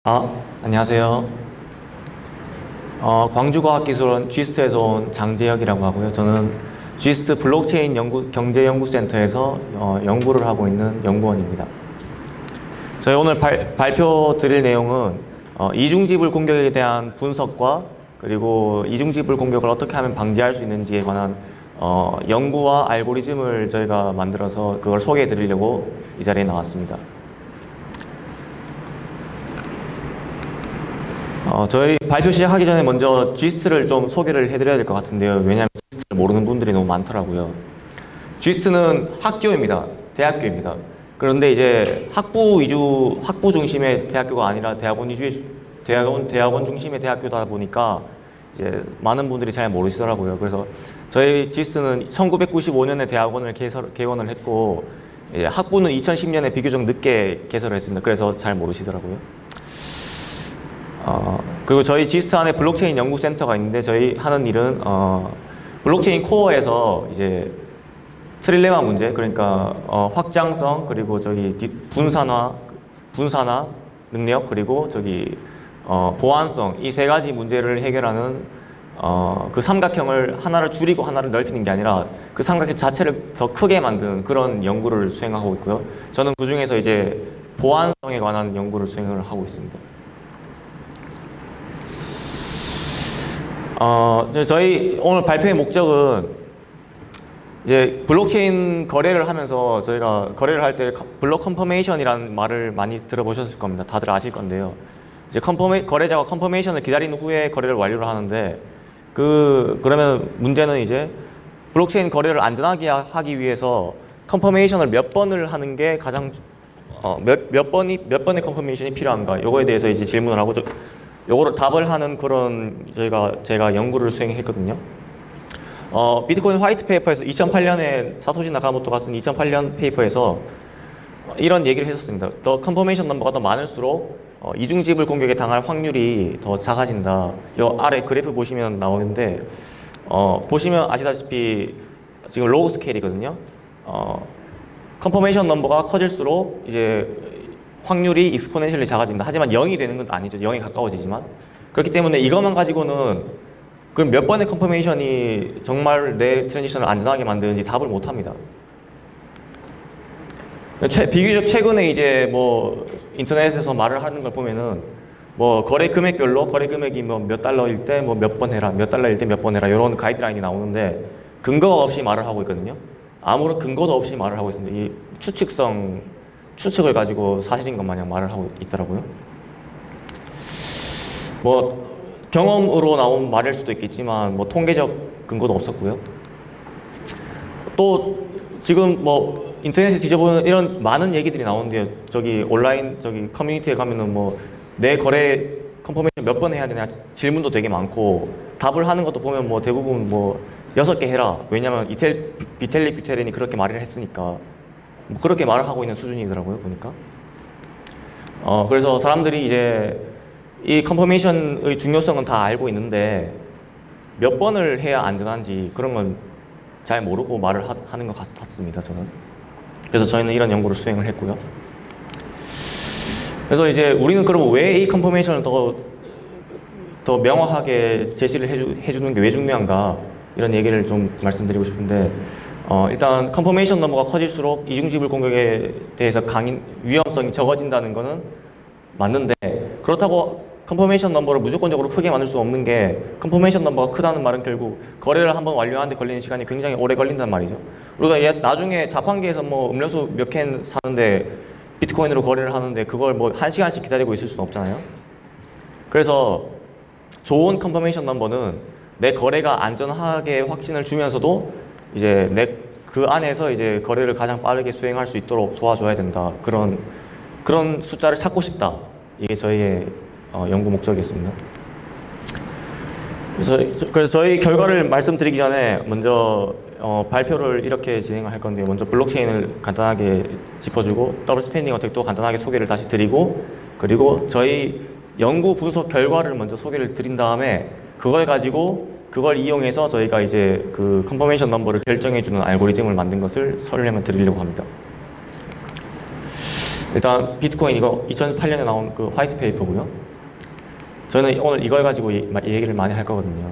안녕하세요. 광주과학기술원 GIST에서 온 장재혁이라고 하고요. 저는 GIST 블록체인 경제연구센터에서 연구를 하고 있는 연구원입니다. 저희 오늘 발표 드릴 내용은 이중지불 공격에 대한 분석과 그리고 이중지불 공격을 어떻게 하면 방지할 수 있는지에 관한 연구와 알고리즘을 저희가 만들어서 그걸 소개해 드리려고 이 자리에 나왔습니다. 저희 발표 시작하기 전에 먼저 GIST를 좀 소개를 해드려야 될 것 같은데요. 왜냐하면 GIST를 모르는 분들이 너무 많더라고요. GIST는 학교입니다. 대학교입니다. 그런데 이제 학부 중심의 대학교가 아니라 대학원 중심의 대학교다 보니까 이제 많은 분들이 잘 모르시더라고요. 그래서 저희 GIST는 1995년에 대학원을 개원을 했고, 학부는 2010년에 비교적 늦게 개설을 했습니다. 그래서 잘 모르시더라고요. 그리고 저희 GIST 안에 블록체인 연구센터가 있는데 저희 하는 일은 블록체인 코어에서 이제 트릴레마 문제, 그러니까 확장성, 그리고 저기 분산화 능력, 그리고 저기 보안성, 이 세 가지 문제를 해결하는 그 삼각형을 하나를 줄이고 하나를 넓히는 게 아니라 그 삼각형 자체를 더 크게 만드는 그런 연구를 수행하고 있고요. 저는 그 중에서 이제 보안성에 관한 연구를 수행을 하고 있습니다. 저희 오늘 발표의 목적은 이제 블록체인 거래를 하면서 저희가 거래를 할 때 블록 컨퍼메이션이라는 말을 많이 들어보셨을 겁니다. 다들 아실 건데요. 이제 거래자가 컨퍼메이션을 기다린 후에 거래를 완료를 하는데 그러면 문제는 이제 블록체인 거래를 안전하게 하기 위해서 컨퍼메이션을 몇 번을 하는 게 가장 몇 번의 컨퍼메이션이 필요한가? 요거에 대해서 이제 질문을 하고 요거를 답을 하는 그런 제가 연구를 수행했거든요. 비트코인 화이트 페이퍼에서 2008년에 사토시 나카모토가 쓴 2008년 페이퍼에서 이런 얘기를 했었습니다. 더 컨퍼메이션 넘버가 더 많을수록 이중지불 공격에 당할 확률이 더 작아진다. 요 아래 그래프 보시면 나오는데 보시면 아시다시피 지금 로우 스케일이거든요. 컨퍼메이션 넘버가 커질수록 이제 확률이 익스포넨셜리 작아진다. 하지만 0이 되는 건 아니죠. 0에 가까워지지만. 그렇기 때문에 이것만 가지고는 그럼 몇 번의 컨퍼메이션이 정말 내 트랜지션을 안전하게 만드는지 답을 못 합니다. 비교적 최근에 이제 뭐 인터넷에서 말을 하는 걸 보면은 뭐 거래 금액별로 거래 금액이 뭐 몇 달러일 때 뭐 몇 번 해라, 몇 달러일 때 몇 번 해라 이런 가이드라인이 나오는데 근거가 없이 말을 하고 있거든요. 아무런 근거도 없이 말을 하고 있습니다. 이 추측을 가지고 사실인 것 마냥 말을 하고 있더라고요. 뭐 경험으로 나온 말일 수도 있겠지만 뭐 통계적 근거도 없었고요. 또 지금 뭐 인터넷에 뒤져보면 이런 많은 얘기들이 나오는데요. 저기 온라인 커뮤니티에 가면은 뭐 내 거래 컨퍼메이션 몇 번 해야 되냐 질문도 되게 많고 답을 하는 것도 보면 뭐 대부분 뭐 6개 해라. 왜냐면 비텔릭 뷰테린이 그렇게 말을 했으니까. 뭐 그렇게 말을 하고 있는 수준이더라고요, 보니까. 그래서 사람들이 이제 이 컨퍼메이션의 중요성은 다 알고 있는데 몇 번을 해야 안전한지 그런 건 잘 모르고 말을 하는 것 같습니다, 저는. 그래서 저희는 이런 연구를 수행을 했고요. 그래서 이제 우리는 그럼 왜 이 컨퍼메이션을 더 명확하게 제시를 해주는 게 왜 중요한가 이런 얘기를 좀 말씀드리고 싶은데 일단 컨퍼메이션 넘버가 커질수록 이중지불 공격에 대해서 위험성이 적어진다는 거는 맞는데 그렇다고 컨퍼메이션 넘버를 무조건적으로 크게 만들 수 없는 게 컨퍼메이션 넘버가 크다는 말은 결국 거래를 한번 완료하는데 걸리는 시간이 굉장히 오래 걸린단 말이죠. 우리가 나중에 자판기에서 뭐 음료수 몇 캔 사는데 비트코인으로 거래를 하는데 그걸 뭐 1시간씩 기다리고 있을 수는 없잖아요. 그래서 좋은 컨퍼메이션 넘버는 내 거래가 안전하게 확신을 주면서도 이제 그 안에서 이제 거래를 가장 빠르게 수행할 수 있도록 도와줘야 된다. 그런 숫자를 찾고 싶다. 이게 저희의 연구 목적이었습니다. 그래서 저희 결과를 말씀드리기 전에 먼저 발표를 이렇게 진행을 할 건데요. 먼저 블록체인을 간단하게 짚어주고 더블 스펜딩 어택도 간단하게 소개를 다시 드리고 그리고 저희 연구 분석 결과를 먼저 소개를 드린 다음에 그걸 이용해서 저희가 이제 그 컨퍼메이션 넘버를 결정해주는 알고리즘을 만든 것을 설명을 드리려고 합니다. 일단 비트코인 이거 2008년에 나온 그 화이트 페이퍼고요. 저는 오늘 이걸 가지고 얘기를 많이 할 거거든요.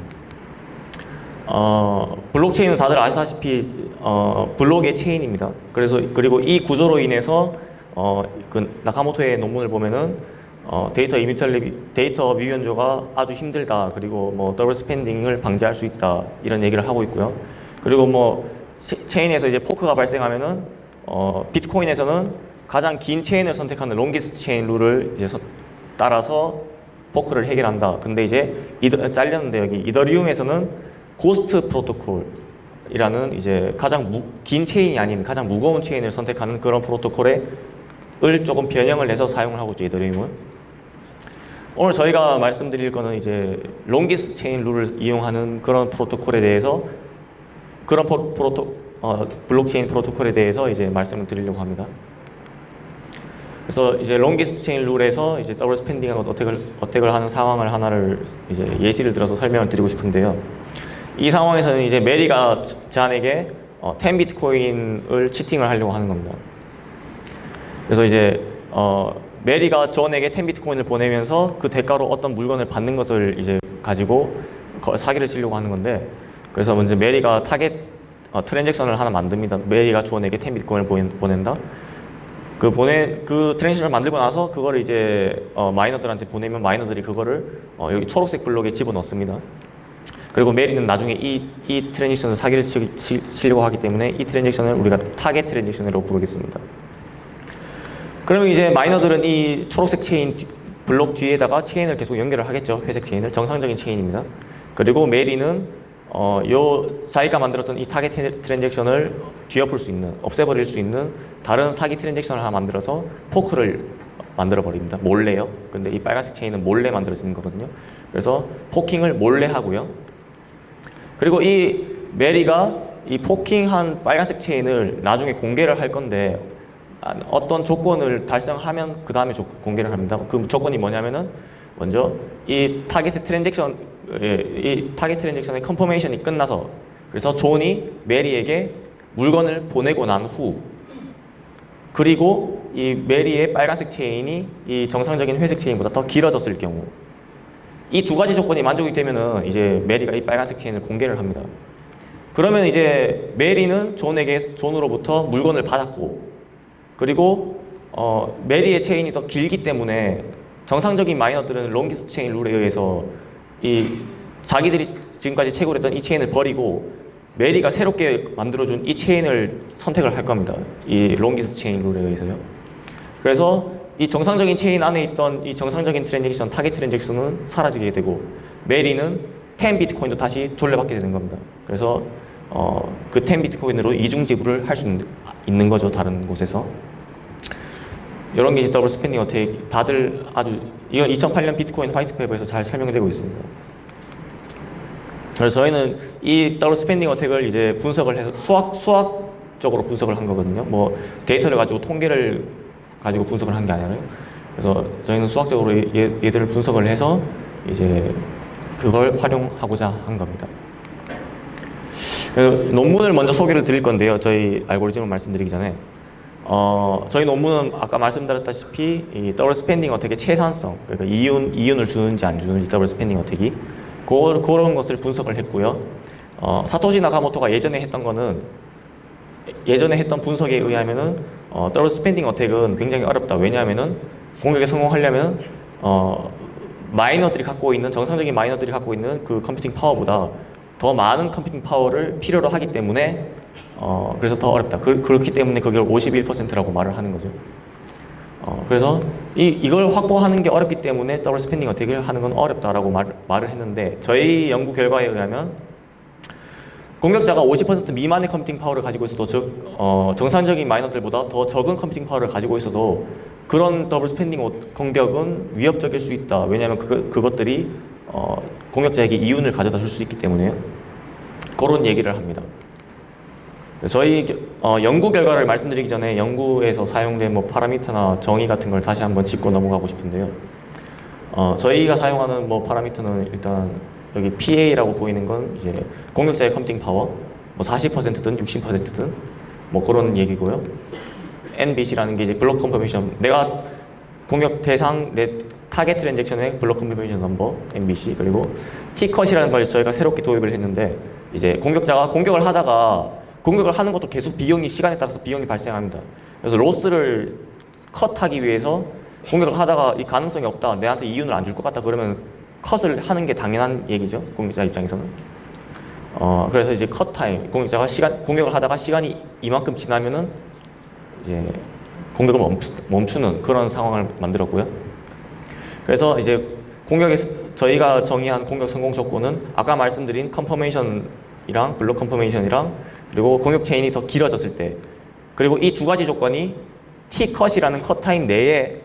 블록체인은 다들 아시다시피 블록의 체인입니다. 그리고 이 구조로 인해서 그 나카모토의 논문을 보면은 데이터 미변조가 아주 힘들다. 그리고 뭐 더블 스펜딩을 방지할 수 있다. 이런 얘기를 하고 있고요. 그리고 뭐 체인에서 이제 포크가 발생하면은 비트코인에서는 가장 긴 체인을 선택하는 롱기스트 체인 룰을 이제 따라서 포크를 해결한다. 근데 이제 잘렸는데 여기 이더리움에서는 고스트 프로토콜이라는 이제 가장 긴 체인이 아닌 가장 무거운 체인을 선택하는 그런 프로토콜을 조금 변형을 해서 사용을 하고 있죠. 이더리움은. 오늘 저희가 말씀드릴 거는 이제 롱기스트 체인 룰을 이용하는 그런 프로토콜에 대해서 그런 블록체인 프로토콜에 대해서 이제 말씀을 드리려고 합니다. 그래서 이제 롱기스트 체인 룰에서 이제 더블 스펜딩하고 어택을 하는 상황을 하나를 이제 예시를 들어서 설명을 드리고 싶은데요. 이 상황에서는 이제 메리가 잔에게 10 비트코인을 치팅을 하려고 하는 겁니다. 그래서 이제 메리가 존에게 10 비트코인을 보내면서 그 대가로 어떤 물건을 받는 것을 이제 가지고 사기를 치려고 하는 건데, 그래서 먼저 메리가 타겟 트랜잭션을 하나 만듭니다. 메리가 존에게 10 비트코인을 보낸다. 그 트랜잭션을 만들고 나서 그거를 이제 마이너들한테 보내면 마이너들이 그거를 여기 초록색 블록에 집어넣습니다. 그리고 메리는 나중에 이 트랜잭션을 사기를 치려고 하기 때문에 이 트랜잭션을 우리가 타겟 트랜잭션으로 부르겠습니다. 그러면 이제 마이너들은 이 초록색 체인 블록 뒤에다가 체인을 계속 연결을 하겠죠. 회색 체인을. 정상적인 체인입니다. 그리고 메리는 자기가 만들었던 이 타겟 트랜잭션을 뒤엎을 수 있는, 없애버릴 수 있는 다른 사기 트랜잭션을 하나 만들어서 포크를 만들어 버립니다. 몰래요. 근데 이 빨간색 체인은 몰래 만들어지는 거거든요. 그래서 포킹을 몰래 하고요. 그리고 이 메리가 이 포킹한 빨간색 체인을 나중에 공개를 할 건데, 어떤 조건을 달성하면 그 다음에 공개를 합니다. 그 조건이 뭐냐면은 먼저 이 타겟 트랜잭션의 컨퍼메이션이 끝나서, 그래서 존이 메리에게 물건을 보내고 난 후, 그리고 이 메리의 빨간색 체인이 이 정상적인 회색 체인보다 더 길어졌을 경우, 이 두 가지 조건이 만족이 되면은 이제 메리가 이 빨간색 체인을 공개를 합니다. 그러면 이제 메리는 존으로부터 물건을 받았고, 그리고 메리의 체인이 더 길기 때문에 정상적인 마이너들은 롱기스트 체인 룰에 의해서 이 자기들이 지금까지 채굴했던 이 체인을 버리고 메리가 새롭게 만들어준 이 체인을 선택을 할 겁니다. 이 롱기스트 체인 룰에 의해서요. 그래서 이 정상적인 체인 안에 있던 이 정상적인 트랜잭션, 타겟 트랜잭션은 사라지게 되고, 메리는 10 비트코인도 다시 돌려받게 되는 겁니다. 그래서 그 10 비트코인으로 이중 지불을 할 수 있는 거죠. 다른 곳에서. 이런 게 이제 더블 스펜딩 어택, 다들 이건 2008년 비트코인 화이트 페이퍼에서 잘 설명되고 있습니다. 그래서 저희는 이 더블 스펜딩 어택을 이제 분석을 해서 수학적으로 분석을 한 거거든요. 뭐 데이터를 가지고 통계를 가지고 분석을 한 게 아니라요. 그래서 저희는 수학적으로 얘들을 분석을 해서 이제 그걸 활용하고자 한 겁니다. 논문을 먼저 소개를 드릴 건데요. 저희 알고리즘을 말씀드리기 전에 저희 논문은 아까 말씀드렸다시피 이 더블 스펜딩 어택의 최산성, 그러니까 이윤을 주는지 안 주는지 더블 스펜딩 어택이 그런 것을 분석을 했고요. 사토시 나카모토가 예전에 했던 분석에 의하면은 더블 스펜딩 어택은 굉장히 어렵다. 왜냐하면은 공격에 성공하려면 정상적인 마이너들이 갖고 있는 그 컴퓨팅 파워보다 더 많은 컴퓨팅 파워를 필요로 하기 때문에 그래서 더 어렵다. 그렇기 때문에 그걸 51%라고 말을 하는 거죠. 그래서 이걸 확보하는 게 어렵기 때문에 더블 스펜딩 어택을 하는 건 어렵다라고 말을 했는데, 저희 연구 결과에 의하면 공격자가 50% 미만의 컴퓨팅 파워를 가지고 있어도, 즉 정상적인 마이너들보다 더 적은 컴퓨팅 파워를 가지고 있어도 그런 더블 스펜딩 공격은 위협적일 수 있다. 왜냐하면 그것들이 공격자에게 이윤을 가져다 줄 수 있기 때문에요. 그런 얘기를 합니다. 저희 연구 결과를 말씀드리기 전에 연구에서 사용된 뭐 파라미터나 정의 같은 걸 다시 한번 짚고 넘어가고 싶은데요. 저희가 사용하는 뭐 파라미터는 일단 여기 PA라고 보이는 건 이제 공격자의 컴퓨팅 파워, 뭐 40%든 60%든 뭐 그런 얘기고요. NBC라는 게 이제 블록 컨퍼메이션, 내가 공격 대상 내 타겟 트랜잭션의 블록 컨퍼메이션 넘버 NBC, 그리고 T컷이라는 걸 저희가 새롭게 도입을 했는데 이제 공격자가 공격을 하다가 공격을 하는 것도 계속 비용이 시간에 따라서 비용이 발생합니다. 그래서 로스를 컷하기 위해서 공격을 하다가 이 가능성이 없다, 내한테 이윤을 안 줄 것 같다 그러면 컷을 하는 게 당연한 얘기죠, 공격자 입장에서는. 그래서 이제 컷 타임, 공격자가 공격을 하다가 시간이 이만큼 지나면은 이제 공격을 멈추는 그런 상황을 만들었고요. 그래서 이제 저희가 정의한 공격 성공 조건은 아까 말씀드린 컨퍼메이션이랑 블록 컨퍼메이션이랑 그리고 공격 체인이 더 길어졌을 때, 그리고 이 두 가지 조건이 T컷이라는 컷 타임 내에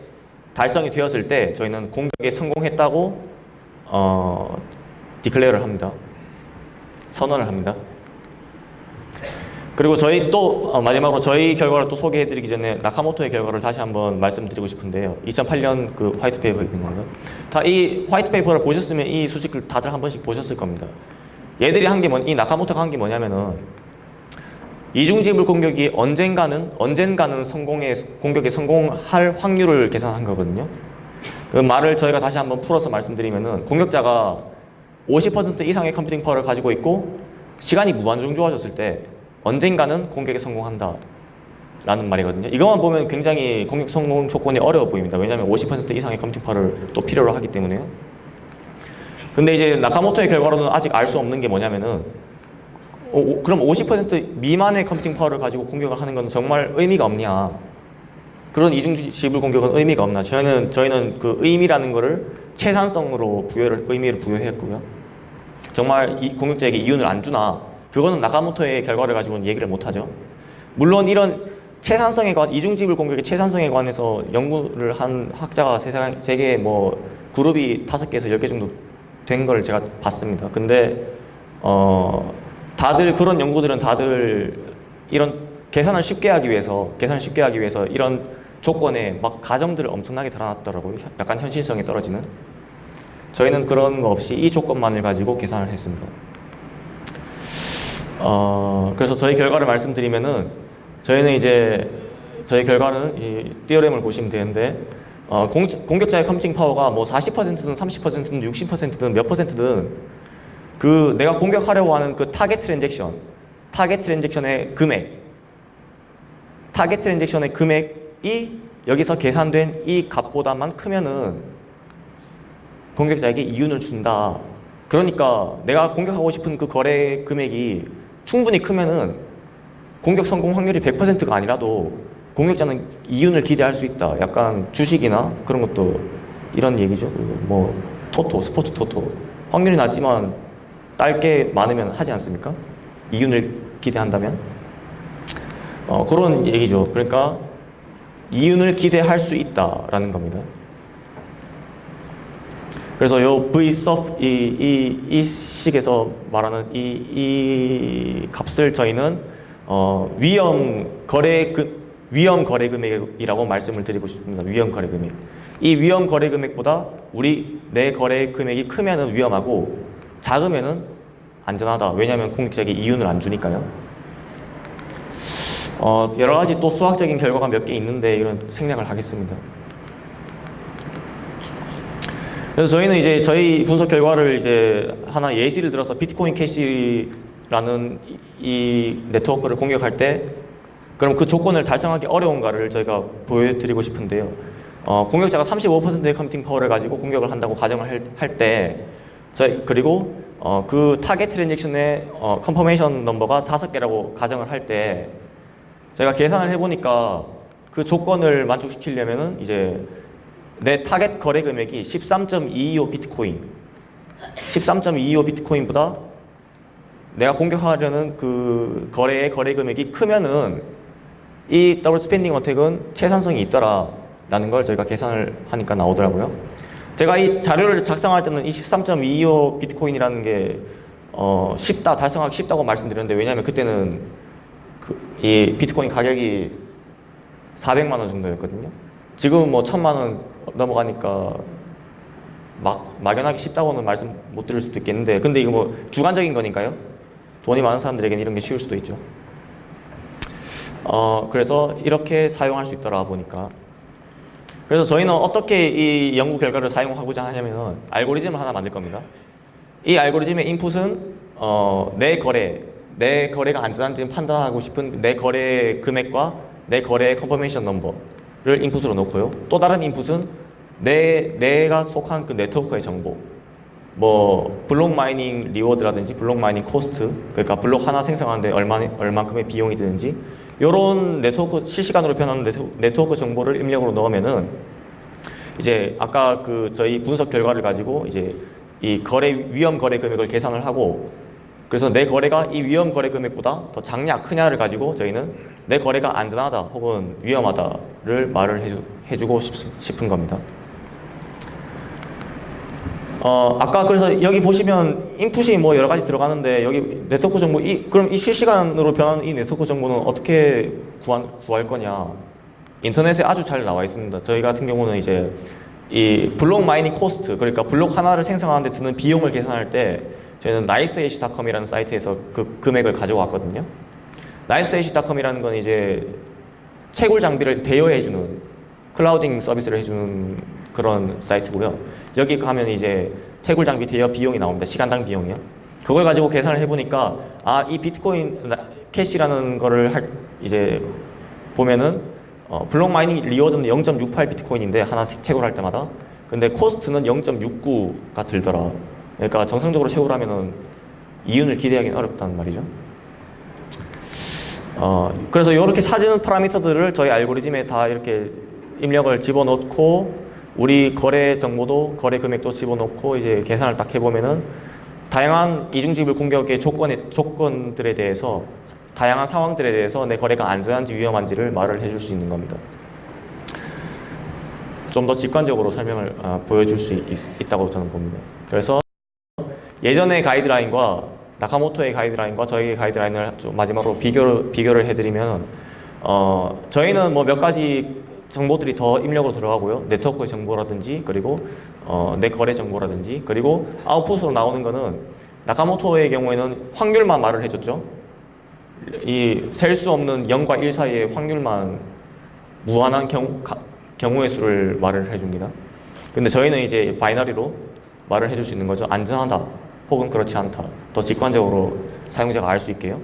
달성이 되었을 때 저희는 공격에 성공했다고 디클레어를 합니다. 선언을 합니다. 그리고 저희 또 마지막으로 저희 결과를 또 소개해드리기 전에 나카모토의 결과를 다시 한번 말씀드리고 싶은데요. 2008년 그 화이트 페이퍼 있는 건가요? 다 이 화이트 페이퍼를 보셨으면 이 수식을 다들 한 번씩 보셨을 겁니다. 얘들이 한 게 이 나카모토가 한 게 뭐냐면은 이중지불 공격이 언젠가는 공격에 성공할 확률을 계산한 거거든요. 그 말을 저희가 다시 한번 풀어서 말씀드리면은 공격자가 50% 이상의 컴퓨팅 파워를 가지고 있고 시간이 무한정 주어졌을 때 언젠가는 공격에 성공한다 라는 말이거든요. 이것만 보면 굉장히 공격 성공 조건이 어려워 보입니다. 왜냐하면 50% 이상의 컴퓨팅 파워를 또 필요로 하기 때문에요. 근데 이제 나카모토의 결과로는 아직 알 수 없는 게 뭐냐면은 그럼 50% 미만의 컴퓨팅 파워를 가지고 공격을 하는 건 정말 의미가 없냐, 그런 이중지불 공격은 의미가 없나. 저희는 그 의미라는 거를 최산성으로 의미를 부여했고요. 정말 이 공격자에게 이윤을 안 주나, 그거는 나카모토의 결과를 가지고는 얘기를 못하죠. 물론 이런 최산성에 관한, 이중지불 공격의 최산성에 관해서 연구를 한 학자가 세계 뭐 그룹이 5개에서 10개 정도 된 걸 제가 봤습니다. 근데 다들 그런 연구들은 다들 이런 계산을 쉽게 하기 위해서 이런 조건에 막 가정들을 엄청나게 달아놨더라고요. 약간 현실성이 떨어지는. 저희는 그런 거 없이 이 조건만을 가지고 계산을 했습니다. 그래서 저희 결과를 말씀드리면은 저희는 이제 저희 결과는 이 띠어렘을 보시면 되는데 공격자의 컴퓨팅 파워가 뭐 40%든 30%든 60%든 몇 %든 그 내가 공격하려고 하는 그 타겟 트랜잭션의 금액이 여기서 계산된 이 값보다만 크면은 공격자에게 이윤을 준다. 그러니까 내가 공격하고 싶은 그 거래 금액이 충분히 크면은 공격 성공 확률이 100%가 아니라도 공격자는 이윤을 기대할 수 있다. 약간 주식이나 그런 것도 이런 얘기죠. 그리고 뭐 스포츠 토토 확률이 낮지만 딸 게 많으면 하지 않습니까? 이윤을 기대한다면 그런 얘기죠. 그러니까 이윤을 기대할 수 있다라는 겁니다. 그래서 요 V-sub 이 식에서 말하는 이 값을 저희는 위험 거래 금액이라고 말씀을 드리고 싶습니다. 위험 거래 금액. 이 위험 거래 금액보다 내 거래 금액이 크면은 위험하고 작으면은 안전하다. 왜냐하면 공격자에게 이윤을 안 주니까요. 여러 가지 또 수학적인 결과가 몇 개 있는데 이런 생략을 하겠습니다. 그래서 저희는 이제 저희 분석 결과를 이제 하나 예시를 들어서 비트코인 캐시라는 이 네트워크를 공격할 때 그럼 그 조건을 달성하기 어려운가를 저희가 보여드리고 싶은데요. 공격자가 35%의 컴퓨팅 파워를 가지고 공격을 한다고 가정을 할 때 그리고 그 타겟 트랜잭션의 컨퍼메이션 넘버가 5개라고 가정을 할 때 제가 계산을 해보니까 그 조건을 만족시키려면은 이제 내 타겟 거래 금액이 13.225 비트코인보다 내가 공격하려는 그 거래 금액이 크면은 이 더블 스펜딩 어택은 최산성이 있더라 라는 걸 저희가 계산을 하니까 나오더라고요. 제가 이 자료를 작성할 때는 이 13.225 비트코인이라는 게 달성하기 쉽다고 말씀드렸는데, 왜냐하면 그때는 이 비트코인 가격이 400만 원 정도였거든요. 지금은 뭐 1000만 원 넘어가니까 막연하게 쉽다고는 말씀 못 드릴 수도 있겠는데, 근데 이거 뭐 주관적인 거니까요. 돈이 많은 사람들에게는 이런 게 쉬울 수도 있죠. 그래서 이렇게 사용할 수 있더라 보니까. 그래서 저희는 어떻게 이 연구 결과를 사용하고자 하냐면은 알고리즘을 하나 만들 겁니다. 이 알고리즘의 인풋은 내 거래가 안전한지 판단하고 싶은 내 거래 금액과 내 거래 컨퍼메이션 넘버를 인풋으로 놓고요. 또 다른 인풋은 내가 속한 그 네트워크의 정보, 뭐 블록 마이닝 리워드라든지 블록 마이닝 코스트, 그러니까 블록 하나 생성하는데 얼만큼의 비용이 드는지 이런 네트워크 실시간으로 변하는 네트워크 정보를 입력으로 넣으면은 이제 아까 그 저희 분석 결과를 가지고 이제 이 위험 거래 금액을 계산을 하고, 그래서 내 거래가 이 위험 거래 금액보다 더 작냐 크냐를 가지고 저희는 내 거래가 안전하다 혹은 위험하다를 말을 해주고 싶은 겁니다. 아까 그래서 여기 보시면 인풋이 뭐 여러 가지 들어가는데 여기 네트워크 정보 그럼 이 실시간으로 변하는 이 네트워크 정보는 어떻게 구할 거냐? 인터넷에 아주 잘 나와 있습니다. 저희 같은 경우는 이제 이 블록 마이닝 코스트, 그러니까 블록 하나를 생성하는 데 드는 비용을 계산할 때 저희는 nicehash.com이라는 사이트에서 그 금액을 가져왔거든요. nicehash.com이라는 건 이제 채굴 장비를 대여해주는 클라우딩 서비스를 해주는 그런 사이트고요. 여기 가면 이제 채굴 장비 대여 비용이 나옵니다. 시간당 비용이요. 그걸 가지고 계산을 해보니까 이 비트코인 캐시라는 거를 이제 보면은 블록 마이닝 리워드는 0.68 비트코인인데 하나 채굴할 때마다, 근데 코스트는 0.69가 들더라. 그러니까 정상적으로 채굴하면은 이윤을 기대하기는 어렵다는 말이죠. 그래서 이렇게 찾은 파라미터들을 저희 알고리즘에 다 이렇게 입력을 집어넣고 우리 거래 정보도 거래 금액도 집어넣고 이제 계산을 딱 해보면은 다양한 이중지불 공격의 조건들에 대해서, 다양한 상황들에 대해서 내 거래가 안전한지 위험한지를 말을 해줄 수 있는 겁니다. 좀 더 직관적으로 설명을 보여줄 수 있다고 저는 봅니다. 그래서 예전의 가이드라인과 나카모토의 가이드라인과 저희의 가이드라인을 좀 마지막으로 비교를 해드리면 저희는 뭐 몇 가지 정보들이 더 입력으로 들어가고요. 네트워크의 정보라든지 그리고 내 거래 정보라든지, 그리고 아웃풋으로 나오는 거는 나카모토의 경우에는 확률만 말을 해줬죠. 이 셀 수 없는 0과 1 사이의 확률만 무한한 경우의 수를 말을 해줍니다. 근데 저희는 이제 바이너리로 말을 해줄 수 있는 거죠. 안전하다 혹은 그렇지 않다. 더 직관적으로 사용자가 알 수 있게요.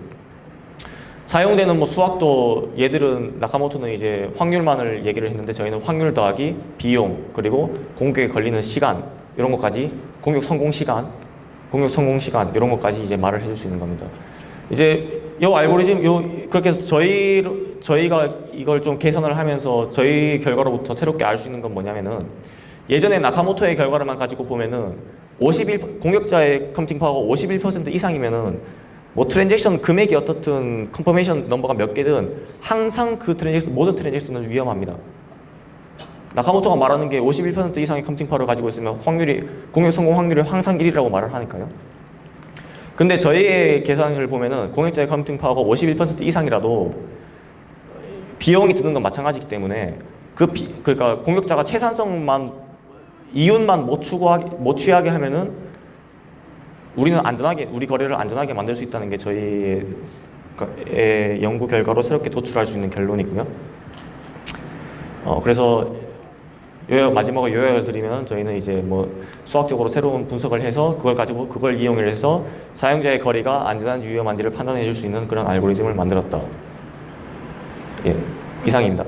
사용되는 뭐 수학도 얘들은 나카모토는 이제 확률만을 얘기를 했는데 저희는 확률 더하기 비용 그리고 공격에 걸리는 시간 이런 것까지, 공격 성공 시간 이런 것까지 이제 말을 해줄 수 있는 겁니다. 이제 요 알고리즘 그렇게 해서 저희가 이걸 좀 개선을 하면서 저희 결과로부터 새롭게 알 수 있는 건 뭐냐면은, 예전에 나카모토의 결과를만 가지고 보면은 공격자의 컴퓨팅 파워가 51% 이상이면은 뭐 트랜잭션 금액이 어떻든 컨퍼메이션 넘버가 몇 개든 항상 그 모든 트랜잭션은 위험합니다. 나카모토가 말하는 게 51% 이상의 컴퓨팅 파워를 가지고 있으면 공격 성공 확률이 항상 1이라고 말을 하니까요. 근데 저희의 계산을 보면은 공격자의 컴퓨팅 파워가 51% 이상이라도 비용이 드는 건 마찬가지이기 때문에 그러니까 공격자가 이윤만 못 취하게 하면은 우리 거래를 안전하게 만들 수 있다는 게 저희의 연구 결과로 새롭게 도출할 수 있는 결론이고요. 그래서 마지막으로 요약을 드리면 저희는 이제 뭐 수학적으로 새로운 분석을 해서 그걸 이용을 해서 사용자의 거래가 안전한지 위험한지를 판단해 줄 수 있는 그런 알고리즘을 만들었다. 예, 이상입니다.